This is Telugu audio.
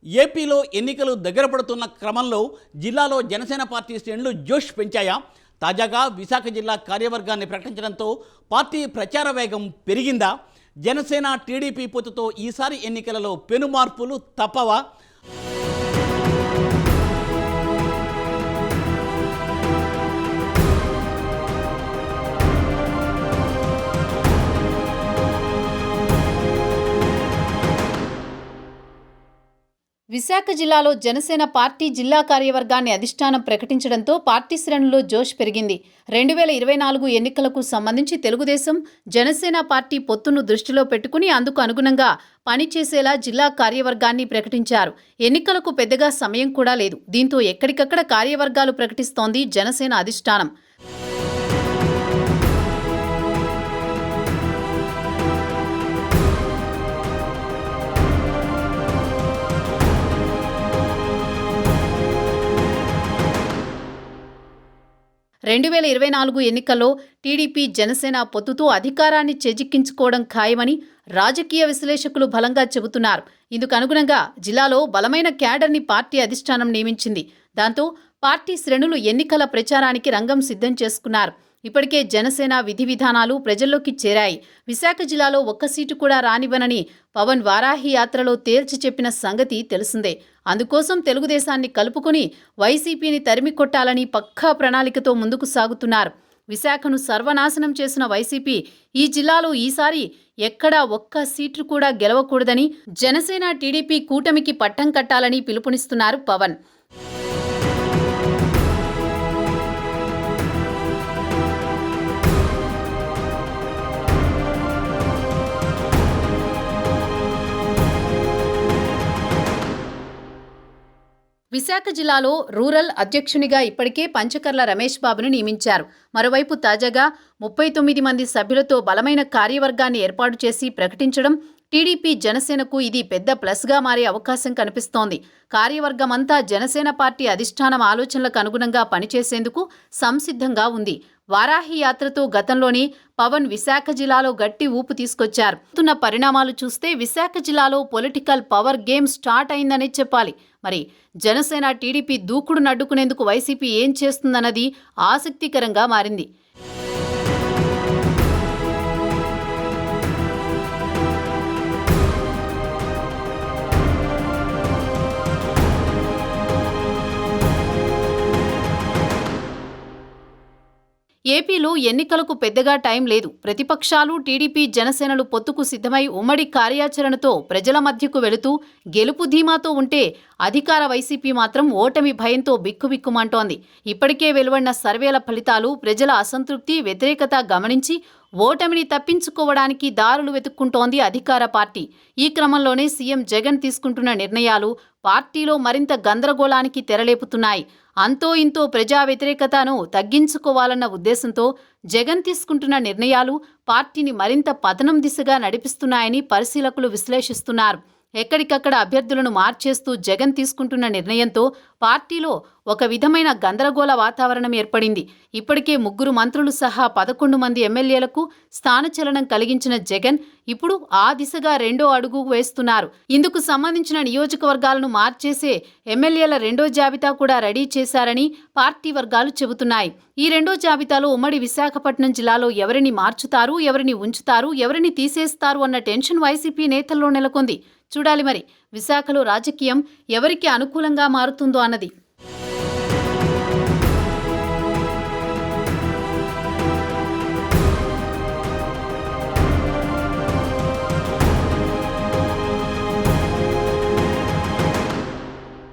ఏపీలో ఎన్నికలు దగ్గర పడుతున్న క్రమంలో జిల్లాలో జనసేన పార్టీ శ్రేణులు జోష్ పెంచాయా? తాజాగా విశాఖ జిల్లా కార్యవర్గాన్ని ప్రకటించడంతో పార్టీ ప్రచార వేగం పెరిగిందా? జనసేన టీడీపీ పొత్తుతో ఈసారి ఎన్నికలలో పెనుమార్పులు తప్పవా? విశాఖ జిల్లాలో జనసేన పార్టీ జిల్లా కార్యవర్గాన్ని అధిష్టానం ప్రకటించడంతో పార్టీ శ్రేణుల్లో జోష్ పెరిగింది. 2024 ఎన్నికలకు సంబంధించి తెలుగుదేశం, జనసేన పార్టీ పొత్తును దృష్టిలో పెట్టుకుని అందుకు అనుగుణంగా పనిచేసేలా జిల్లా కార్యవర్గాన్ని ప్రకటించారు. ఎన్నికలకు పెద్దగా సమయం కూడా లేదు. దీంతో ఎక్కడికక్కడ కార్యవర్గాలు ప్రకటిస్తోంది జనసేన అధిష్టానం. రెండు 2024 ఎన్నికల్లో టీడీపీ జనసేన పొత్తుతో అధికారాన్ని చేజిక్కించుకోవడం ఖాయమని రాజకీయ విశ్లేషకులు బలంగా చెబుతున్నారు. ఇందుకు అనుగుణంగా జిల్లాలో బలమైన క్యాడర్ని పార్టీ అధిష్టానం నియమించింది. దాంతో పార్టీ శ్రేణులు ఎన్నికల ప్రచారానికి రంగం సిద్ధం చేసుకున్నారు. ఇప్పటికే జనసేన విధి విధానాలు ప్రజల్లోకి చేరాయి. విశాఖ జిల్లాలో ఒక్క సీటు కూడా రానివ్వనని పవన్ వారాహి యాత్రలో తేల్చి చెప్పిన సంగతి తెలిసిందే. అందుకోసం తెలుగుదేశాన్ని కలుపుకుని వైసీపీని తరిమి కొట్టాలని పక్కా ప్రణాళికతో ముందుకు సాగుతున్నారు. విశాఖను సర్వనాశనం చేసిన వైసీపీ ఈ జిల్లాలో ఈసారి ఎక్కడా ఒక్క సీటు కూడా గెలవకూడదని జనసేన టీడీపీ కూటమికి పట్టం కట్టాలని పిలుపునిస్తున్నారు పవన్. విశాఖ జిల్లాలో రూరల్ అధ్యక్షునిగా ఇప్పటికే పంచకర్ల రమేష్ బాబును నియమించారు. మరోవైపు తాజాగా 39 మంది సభ్యులతో బలమైన కార్యవర్గాన్ని ఏర్పాటు చేసి ప్రకటించడం టీడీపీ జనసేనకు ఇది పెద్ద ప్లస్గా మారే అవకాశం కనిపిస్తోంది. కార్యవర్గమంతా జనసేన పార్టీ అధిష్టానం ఆలోచనలకు అనుగుణంగా పనిచేసేందుకు సంసిద్ధంగా ఉంది. వారాహి యాత్రతో గతంలోని పవన్ విశాఖ జిల్లాలో గట్టి ఊపు తీసుకొచ్చారు. పరిణామాలు చూస్తే విశాఖ జిల్లాలో పొలిటికల్ పవర్ గేమ్ స్టార్ట్ అయిందనే చెప్పాలి. మరి జనసేన టీడీపీ దూకుడును అడ్డుకునేందుకు వైసీపీ ఏం చేస్తుందన్నది ఆసక్తికరంగా మారింది. ఏపీలో ఎన్నికలకు పెద్దగా టైం లేదు. ప్రతిపక్షాలు టీడీపీ జనసేనలు పొత్తుకు సిద్ధమై ఉమ్మడి కార్యాచరణతో ప్రజల మధ్యకు వెళుతూ గెలుపు ధీమాతో ఉంటే అధికార వైసీపీ మాత్రం ఓటమి భయంతో బిక్కుబిక్కుమంటోంది. ఇప్పటికే వెలువడిన సర్వేల ఫలితాలు ప్రజల అసంతృప్తి, వ్యతిరేకత గమనించి ఓటమిని తప్పించుకోవడానికి దారులు వెతుక్కుంటోంది అధికార పార్టీ. ఈ క్రమంలోనే సీఎం జగన్ తీసుకుంటున్న నిర్ణయాలు పార్టీలో మరింత గందరగోళానికి తెరలేపుతున్నాయి. అంతో ఇంతో ప్రజా వ్యతిరేకతను తగ్గించుకోవాలన్న ఉద్దేశంతో జగన్ తీసుకుంటున్న నిర్ణయాలు పార్టీని మరింత పతనం దిశగా నడిపిస్తున్నాయని పరిశీలకులు విశ్లేషిస్తున్నారు. ఎక్కడికక్కడ అభ్యర్థులను మార్చేస్తూ జగన్ తీసుకుంటున్న నిర్ణయంతో పార్టీలో ఒక విధమైన గందరగోళ వాతావరణం ఏర్పడింది. ఇప్పటికే 3 మంత్రులు సహా 11 మంది ఎమ్మెల్యేలకు స్థానచలనం కలిగించిన జగన్ ఇప్పుడు ఆ దిశగా రెండో అడుగు వేస్తున్నారు. ఇందుకు సంబంధించిన నియోజకవర్గాలను మార్చేసే ఎమ్మెల్యేల రెండో జాబితా కూడా రెడీ చేశారని పార్టీ వర్గాలు చెబుతున్నాయి. ఈ రెండో జాబితాలో ఉమ్మడి విశాఖపట్నం జిల్లాలో ఎవరిని మార్చుతారు, ఎవరిని ఉంచుతారు, ఎవరిని తీసేస్తారు అన్న టెన్షన్ వైసీపీ నేతల్లో నెలకొంది. చూడాలి మరి విశాఖలో రాజకీయం ఎవరికి అనుకూలంగా మారుతుందో అన్నది.